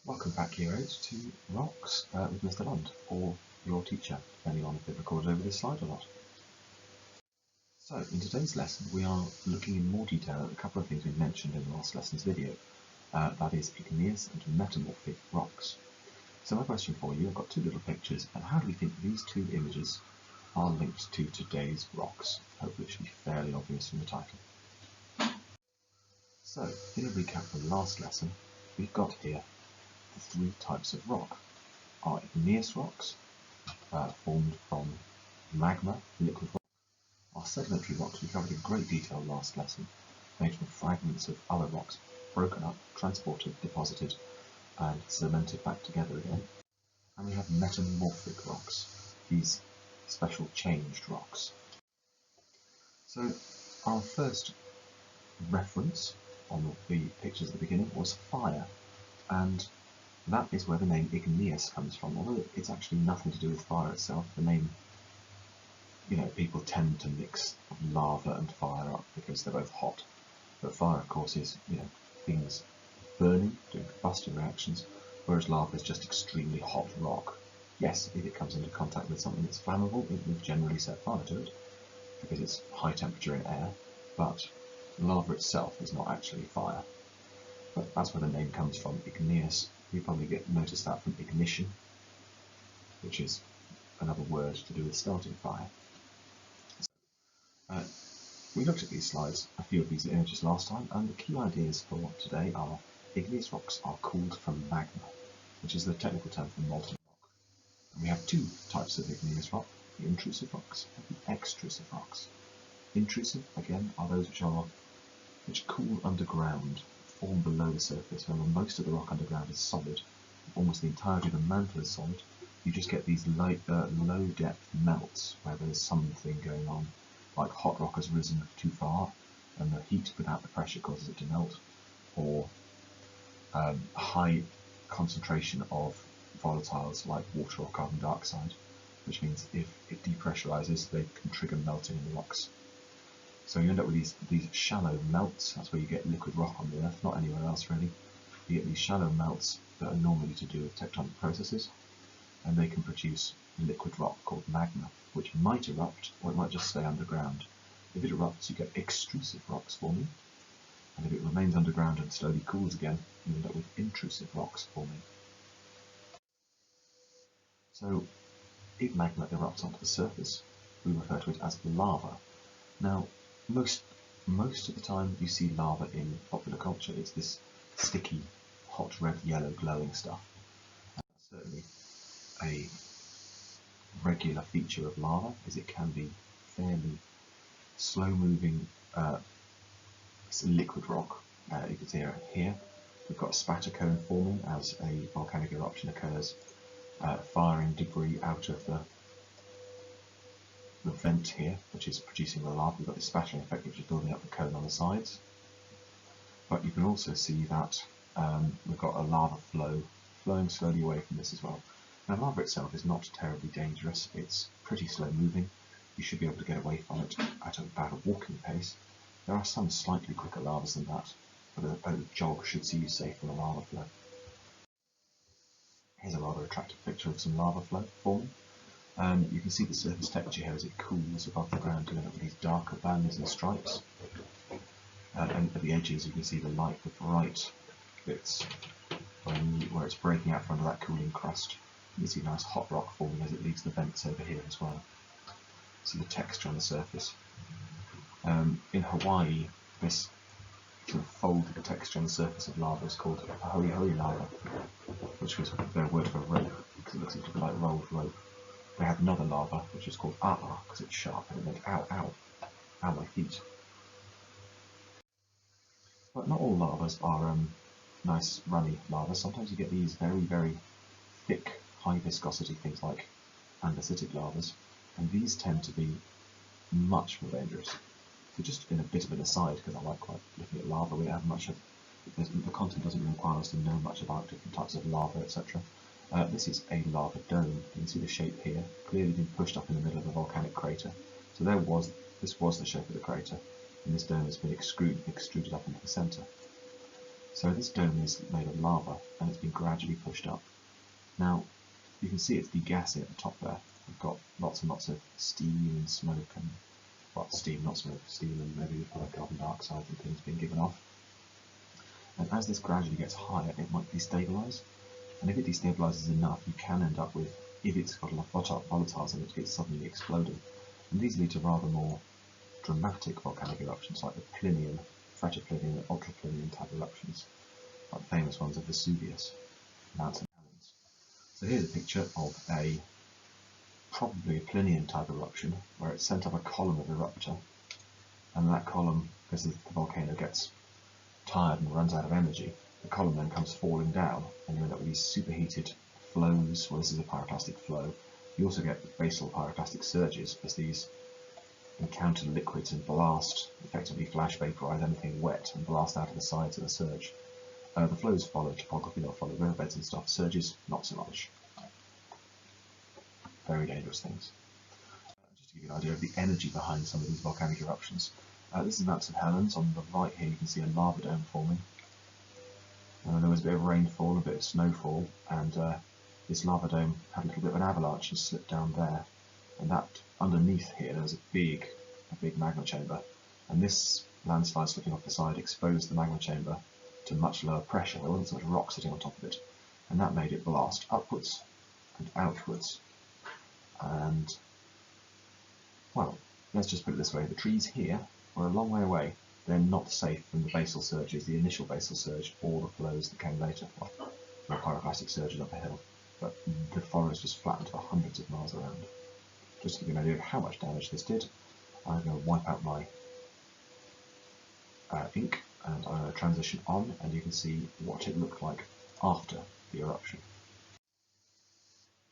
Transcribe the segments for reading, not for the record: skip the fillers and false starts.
Welcome back, heroes, to Rocks with Mr. Lund, or your teacher, depending on if it recorded over this slide or not. So, in today's lesson, we are looking in more detail at a couple of things we mentioned in the last lesson's video. That is igneous and metamorphic rocks. So my question for you, I've got two little pictures, and how do we think these two images are linked to today's rocks? Hopefully it should be fairly obvious from the title. So, in a recap from the last lesson, we've got here the three types of rock. Our igneous rocks, formed from magma, liquid rock. Our sedimentary rocks we covered in great detail last lesson, made from fragments of other rocks, broken up, transported, deposited, and cemented back together again. And we have metamorphic rocks, these special changed rocks. So our first reference on the pictures at the beginning was fire, and that is where the name igneous comes from, although it's actually nothing to do with fire itself. The name, people tend to mix lava and fire up because they're both hot. But fire, of course, is, things burning, doing combustion reactions, whereas lava is just extremely hot rock. Yes, if it comes into contact with something that's flammable, it will generally set fire to it, because it's high temperature in air, but lava itself is not actually fire. But that's where the name comes from, igneous. You probably notice that from ignition, which is another word to do with starting fire. We looked at these slides, a few of these images last time, and the key ideas for today are igneous rocks are cooled from magma, which is the technical term for molten rock. And we have two types of igneous rock, the intrusive rocks and the extrusive rocks. Intrusive, again, are those which cool underground, form below the surface. Remember, most of the rock underground is solid. Almost the entirety of the mantle is solid. You just get these low depth melts where there's something going on, like hot rock has risen too far and the heat without the pressure causes it to melt, or a high concentration of volatiles like water or carbon dioxide, which means if it depressurizes they can trigger melting in the rocks. So you end up with these shallow melts. That's where you get liquid rock on the Earth, not anywhere else really. You get these shallow melts that are normally to do with tectonic processes, and they can produce liquid rock called magma, which might erupt or it might just stay underground. If it erupts, you get extrusive rocks forming, and if it remains underground and slowly cools again, you end up with intrusive rocks forming. So if magma erupts onto the surface, we refer to it as lava. Now, most of the time you see lava in popular culture, it's this sticky, hot red, yellow, glowing stuff. And that's certainly a regular feature of lava, is it can be fairly slow-moving liquid rock. You can see here we've got a spatter cone forming as a volcanic eruption occurs, firing debris out of the vent here, which is producing the lava. We've got this spattering effect which is building up the cone on the sides. But you can also see that we've got a lava flow flowing slowly away from this as well. Now, lava itself is not terribly dangerous. It's pretty slow moving. You should be able to get away from it at about a walking pace. There are some slightly quicker lavas than that, but a jog should see you safe from a lava flow. Here's a rather attractive picture of some lava flow forming. You can see the surface texture here as it cools above the ground, you end up with these darker bands and stripes. And at the edges you can see the light, the bright bits where it's breaking out from under that cooling crust. You can see nice hot rock forming as it leaves the vents over here as well. See the texture on the surface. In Hawaii, this sort of folded texture on the surface of lava is called hoi hoi lava, which was their word for rope, because it looks a little bit like rolled rope. They had another lava, which is called a'a, because it's sharp, and it meant ow, ow, ow my feet. But not all lavas are nice runny lavas. Sometimes you get these very, very thick, high viscosity things like andesitic lavas, and these tend to be much more dangerous. So just in a bit of an aside, because I like quite looking at lava, we don't have much of the content doesn't require us to know much about different types of lava, etc. This is a lava dome. You can see the shape here, clearly been pushed up in the middle of a volcanic crater. So this was the shape of the crater, and this dome has been extruded up into the centre. So this dome is made of lava and it's been gradually pushed up. Now you can see it's degassing at the top there. We've got lots and lots of steam and smoke and, well, steam, not smoke, steam and maybe carbon dioxide and things being given off. And as this gradually gets higher, it might destabilise. And if it destabilises enough, you can end up with, if it's got a lot of volatiles in it, it's suddenly exploding. And these lead to rather more dramatic volcanic eruptions, like the Plinian, Phreatoplinian and Ultraplinian type eruptions, like the famous ones of Vesuvius, Mount St. Helens. So here's a picture of probably a Plinian type eruption, where it sent up a column of eruptor, and that column, because the volcano gets tired and runs out of energy, the column then comes falling down, and you end up with these superheated flows. Well, this is a pyroclastic flow. You also get basal pyroclastic surges as these encounter liquids and blast, effectively flash vaporize anything wet and blast out of the sides of the surge. The flows follow topography, they'll follow riverbeds and stuff. Surges, not so much. Very dangerous things. Just to give you an idea of the energy behind some of these volcanic eruptions. This is Mount St. Helens. On the right here you can see a lava dome forming. There was a bit of rainfall, a bit of snowfall, and this lava dome had a little bit of an avalanche and slipped down there. And that underneath here there was a big magma chamber, and this landslide slipping off the side exposed the magma chamber to much lower pressure. There wasn't so much rock sitting on top of it, and that made it blast upwards and outwards. And, well, let's just put it this way, the trees here were a long way away. They're not safe from the basal surges, the initial basal surge, or the flows that came later, or pyroclastic surges up a hill. But the forest was flattened for hundreds of miles around. Just to give you an idea of how much damage this did, I'm going to wipe out my ink, and I'm going to transition on, and you can see what it looked like after the eruption.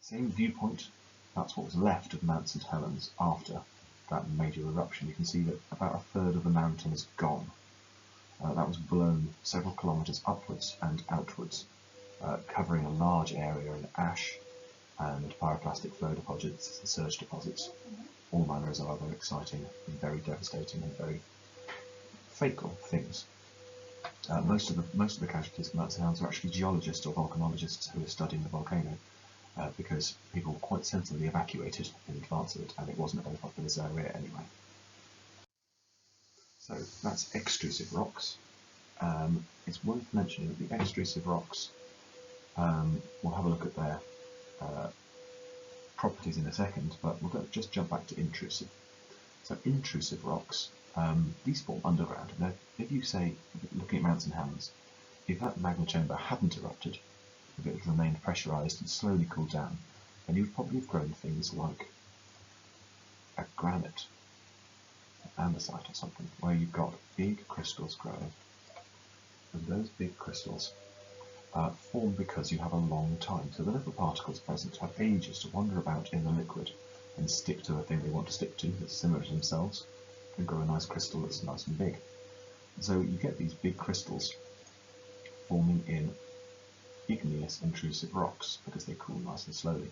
Same viewpoint, that's what was left of Mount St. Helens after that major eruption. You can see that about a third of the mountain is gone. That was blown several kilometres upwards and outwards, covering a large area in ash and pyroclastic flow deposits and surge deposits. All manners of other exciting and very devastating and very fatal things. Most of the casualties of Mount St. Helens are actually geologists or volcanologists who are studying the volcano, because people quite sensibly evacuated in advance of it, and it wasn't a very populous area anyway. So that's extrusive rocks. It's worth mentioning that the extrusive rocks, we'll have a look at their properties in a second, but we'll just jump back to intrusive. So intrusive rocks, these form underground. Now, if you say, looking at Mount St. Helens, if that magma chamber hadn't erupted, if it had remained pressurised and slowly cooled down, then you would probably have grown things like a granite, andesite or something, where you've got big crystals growing, and those big crystals form because you have a long time. So the little particles present have ages to wander about in the liquid and stick to the thing they want to stick to that's similar to themselves, and grow a nice crystal that's nice and big. So you get these big crystals forming in igneous intrusive rocks because they cool nice and slowly.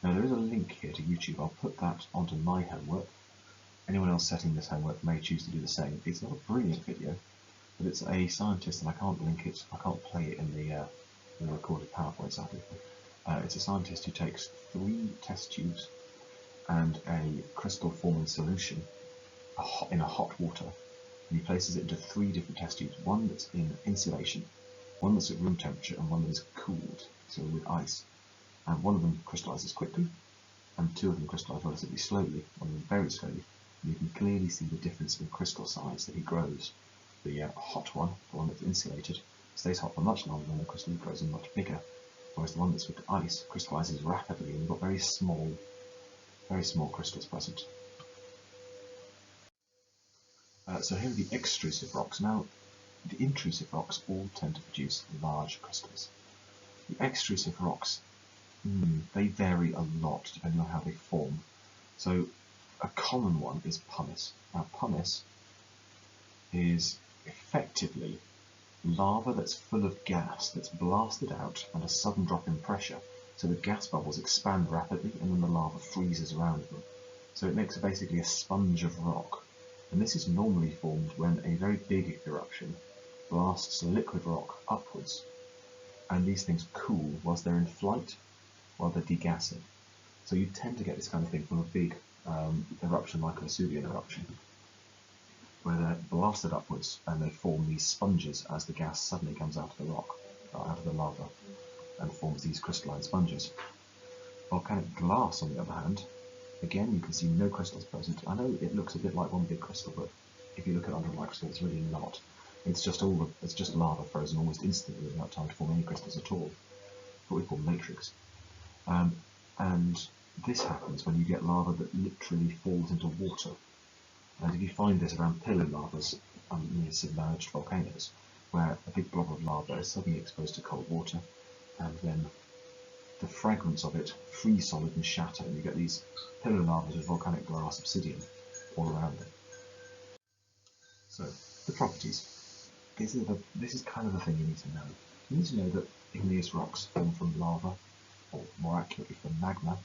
Now there is a link here to YouTube. I'll put that onto my homework. Anyone else setting this homework may choose to do the same. It's not a brilliant video, but it's a scientist, and I can't link it, I can't play it in the recorded PowerPoint sadly. It's a scientist who takes 3 test tubes and a crystal forming solution in a hot water, and he places it into 3 different test tubes, one that's in insulation, one that's at room temperature, and one that is cooled, so with ice. And one of them crystallises quickly, and 2 of them crystallise relatively slowly, one of them very slowly. And you can clearly see the difference in crystal size that he grows. The hot one, the one that's insulated, stays hot for much longer than the crystal that grows and much bigger, whereas the one that's with ice crystallises rapidly, and you've got very small crystals present. So here are the extrusive rocks. Now, the intrusive rocks all tend to produce large crystals. The extrusive rocks, they vary a lot depending on how they form. So a common one is pumice. Now pumice is effectively lava that's full of gas that's blasted out and a sudden drop in pressure. So the gas bubbles expand rapidly and then the lava freezes around them. So it makes basically a sponge of rock. And this is normally formed when a very big eruption blasts liquid rock upwards, and these things cool whilst they're in flight, while they're degassing. So you tend to get this kind of thing from a big eruption like a Vesuvian eruption, where they're blasted upwards and they form these sponges as the gas suddenly comes out of the rock, or out of the lava, and forms these crystalline sponges. Volcanic glass, on the other hand, again you can see no crystals present. I know it looks a bit like one big crystal, but if you look at it under a microscope, it's really not. It's just lava frozen almost instantly without time to form any crystals at all. What we call matrix. And this happens when you get lava that literally falls into water. And if you find this around pillar lavas near submerged volcanoes, where a big blob of lava is suddenly exposed to cold water, and then the fragments of it freeze solid and shatter, and you get these pillar lavas with volcanic glass obsidian all around them. So, the properties. This is kind of the thing you need to know. You need to know that igneous rocks form from lava, or more accurately from magma.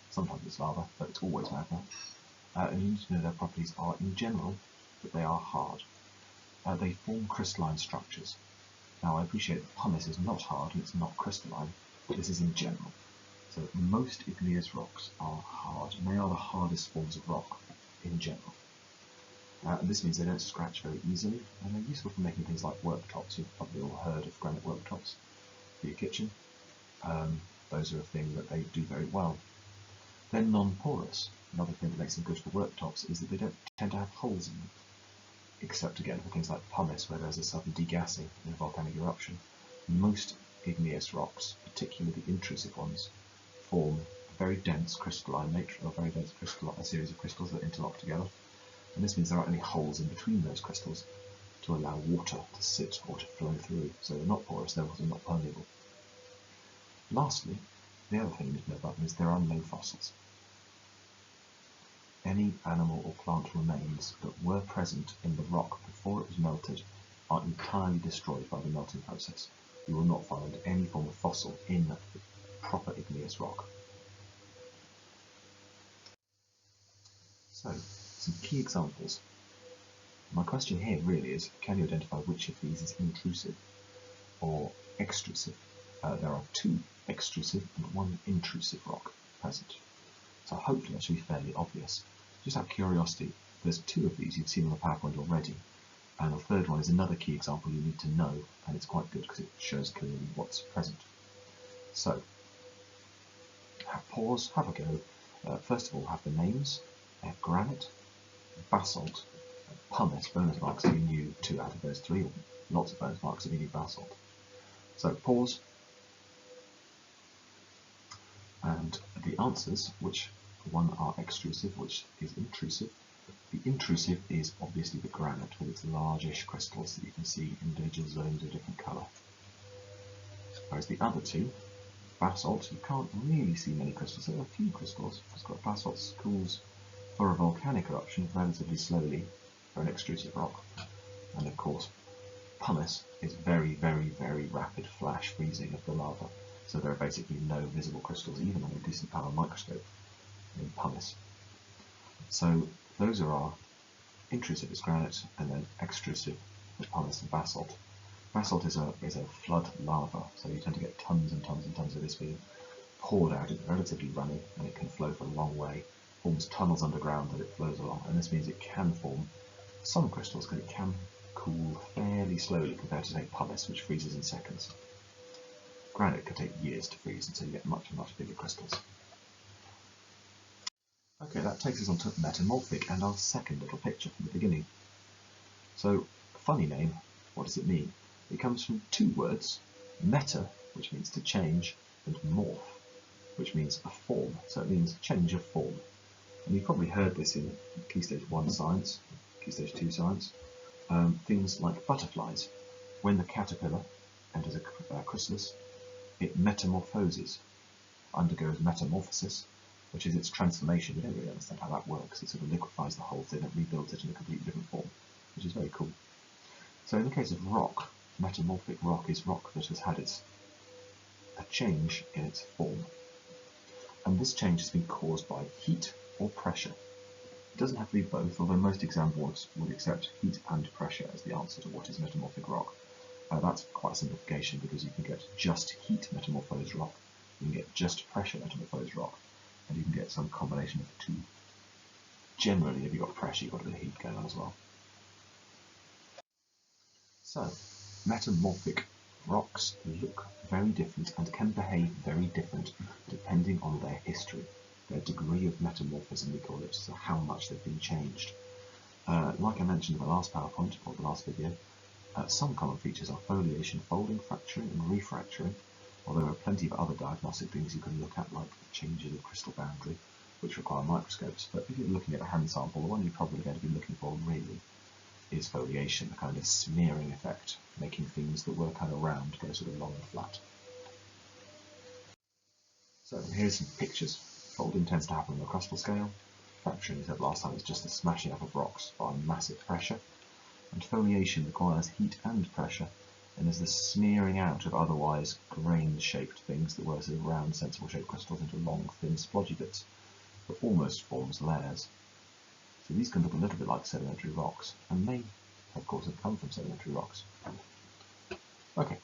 Sometimes it's lava, but it's always magma. And you need to know their properties are, in general, that they are hard. They form crystalline structures. Now, I appreciate that pumice is not hard and it's not crystalline, but this is in general. So most igneous rocks are hard, and they are the hardest forms of rock in general. And this means they don't scratch very easily, and they're useful for making things like worktops. You've probably all heard of granite worktops for your kitchen. Those are a thing that they do very well. They're non-porous. Another thing that makes them good for worktops is that they don't tend to have holes in them, except again for things like pumice, where there's a sudden degassing in a volcanic eruption. Most igneous rocks, particularly the intrusive ones, form a very dense crystalline matrix, or very dense a series of crystals that interlock together. And this means there aren't any holes in between those crystals to allow water to sit or to flow through. So they're not porous, they're also not permeable. Lastly, the other thing you need to know about them is there are no fossils. Any animal or plant remains that were present in the rock before it was melted are entirely destroyed by the melting process. You will not find any form of fossil in proper igneous rock. So, some key examples. My question here really is, can you identify which of these is intrusive or extrusive? There are 2 extrusive and 1 intrusive rock present. So hopefully that should be fairly obvious. Just out of curiosity, there's 2 of these you've seen on the PowerPoint already, and the third one is another key example you need to know, and it's quite good because it shows clearly what's present. So, pause, have a go. First of all, have the names. Granite, basalt, pumice. Bonus marks if you knew 2 out of those 3, or lots of bonus marks if you knew basalt. So pause, and the answers, which one are extrusive, which is intrusive. The intrusive is obviously the granite with its largish crystals that you can see individual zones of different colour. Whereas the other 2, basalt, you can't really see many crystals. There are a few crystals. It's got basalt cools for a volcanic eruption relatively slowly for an extrusive rock. And of course, pumice is very, very, very rapid flash freezing of the lava. So there are basically no visible crystals, even on a decent power microscope, in pumice. So those are our intrusive is granite, and then extrusive is pumice and basalt. Basalt is a flood lava, so you tend to get tons and tons and tons of this being poured out. It's relatively runny, and it can flow for a long way, forms tunnels underground that it flows along, and this means it can form some crystals because it can cool fairly slowly compared to, say, pumice, which freezes in seconds. Granite could take years to freeze, and so you get much, much bigger crystals. Okay, that takes us on to metamorphic and our second little picture from the beginning. So, funny name, what does it mean? It comes from 2 words, meta, which means to change, and morph, which means a form, so it means change of form. And you've probably heard this in Key Stage 1 science, Key Stage 2 science, things like butterflies. When the caterpillar enters a chrysalis, it metamorphoses, undergoes metamorphosis, which is its transformation. We don't really understand how that works. It sort of liquefies the whole thing and rebuilds it in a completely different form, which is very cool. So in the case of rock, metamorphic rock is rock that has had a change in its form. And this change has been caused by heat or pressure. It doesn't have to be both, although most examples would accept heat and pressure as the answer to what is metamorphic rock. That's quite a simplification because you can get just heat metamorphosed rock, you can get just pressure metamorphosed rock, and you can get some combination of the two. Generally, if you've got pressure, you've got a bit of heat going on as well. So, metamorphic rocks look very different and can behave very different depending on their history, their degree of metamorphism we call it, so how much they've been changed. Like I mentioned in the last PowerPoint, or the last video, some common features are foliation, folding, fracturing and refracturing, although there are plenty of other diagnostic things you can look at, like changes of crystal boundary, which require microscopes. But if you're looking at a hand sample, the one you're probably going to be looking for really is foliation, a kind of smearing effect, making things that were kind of round go sort of long and flat. So here's some pictures. Folding tends to happen on the crustal scale. Fracturing, as I said last time, is just the smashing up of rocks by massive pressure. And foliation requires heat and pressure, and is the smearing out of otherwise grain-shaped things that were sort of round, sensible-shaped crystals into long, thin, splodgy bits that almost forms layers. So these can look a little bit like sedimentary rocks, and may, of course, have come from sedimentary rocks. Okay,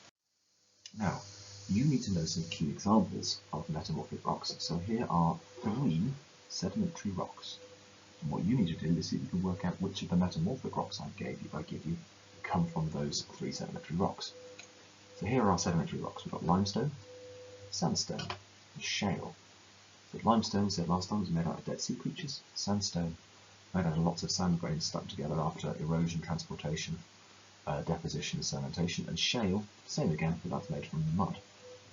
now you need to know some key examples of metamorphic rocks. So here are 3 sedimentary rocks. And what you need to do is see if you can work out which of the metamorphic rocks I give you come from those 3 sedimentary rocks. So here are our sedimentary rocks. We've got limestone, sandstone, and shale. So limestone, we said last time, was made out of Dead Sea creatures. Sandstone, made out of lots of sand grains stuck together after erosion, transportation, deposition, and sedimentation. And shale, same again, but that's made from mud.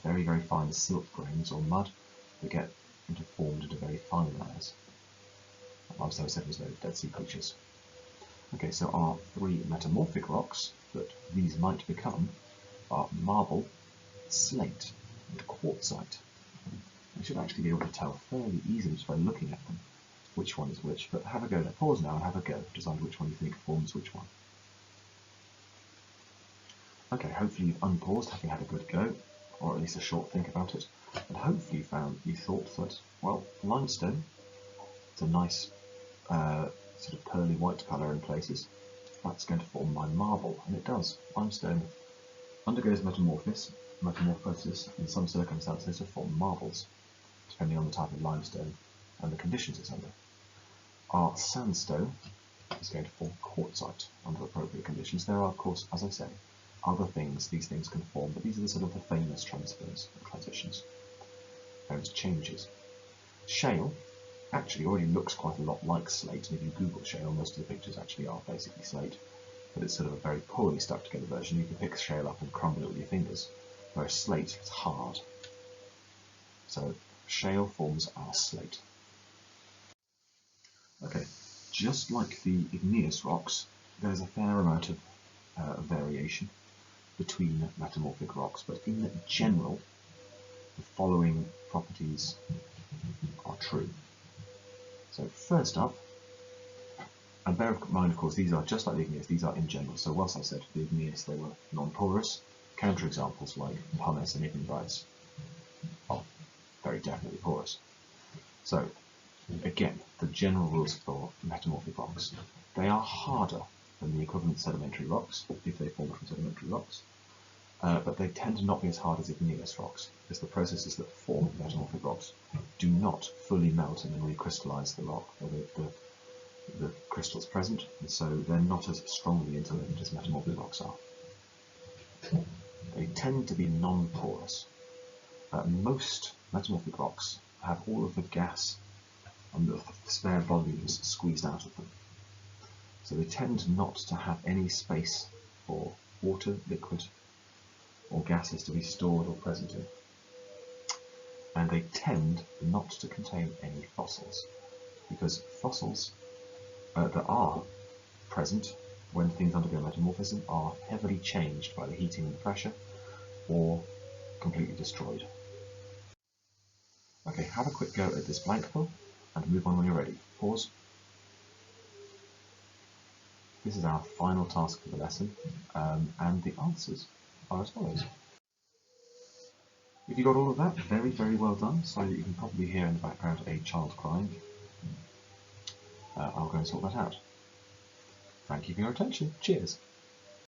Very, very fine silt grains or mud that get formed into very fine layers. Limestone, we said, was made of Dead Sea creatures. Okay, so our 3 metamorphic rocks that these might become are marble, slate, and quartzite. You should actually be able to tell fairly easily just by looking at them which one is which, but have a go. Now pause now and have a go. Decide which one you think forms which one. Okay, hopefully you've unpaused, having had a good go, or at least a short think about it, and hopefully you thought that, well, limestone, it's a nice sort of pearly white colour in places, that's going to form my marble, and it does. Limestone undergoes metamorphosis in some circumstances to form marbles, depending on the type of limestone and the conditions it's under. Our sandstone is going to form quartzite under appropriate conditions. There are, of course, as I say, other things these things can form, but these are the sort of the famous transfers and transitions, those changes. Shale actually already looks quite a lot like slate, and if you Google shale, most of the pictures actually are basically slate, but it's sort of a very poorly stuck together version. You can pick shale up and crumble it with your fingers, whereas slate is hard. So shale forms our slate. Okay, just like the igneous rocks, there's a fair amount of variation between metamorphic rocks, but in general, the following properties are true. So first up, and bear in mind, of course, these are just like the igneous, these are in general. So whilst I said the igneous, they were non-porous, counterexamples like pumice and ignimbrites are very definitely porous. So again, the general rules for metamorphic rocks. They are harder than the equivalent sedimentary rocks, if they form from sedimentary rocks, but they tend to not be as hard as igneous rocks, because the processes that form metamorphic rocks do not fully melt and then recrystallize the rock, or the crystals present, and so they're not as strongly interlinked as metamorphic rocks are. They tend to be non-porous. Most metamorphic rocks have all of the gas and the spare volumes squeezed out of them. So they tend not to have any space for water, liquid, or gases to be stored or present in. And they tend not to contain any fossils, because fossils that are present when things undergo metamorphism are heavily changed by the heating and the pressure, or completely destroyed. Okay, have a quick go at this blank fill, and move on when you're ready. Pause. This is our final task for the lesson, and the answers are as follows. If you got all of that, very, very well done. So you can probably hear in the background a child crying. I'll go and sort that out. Thank you for your attention. Cheers.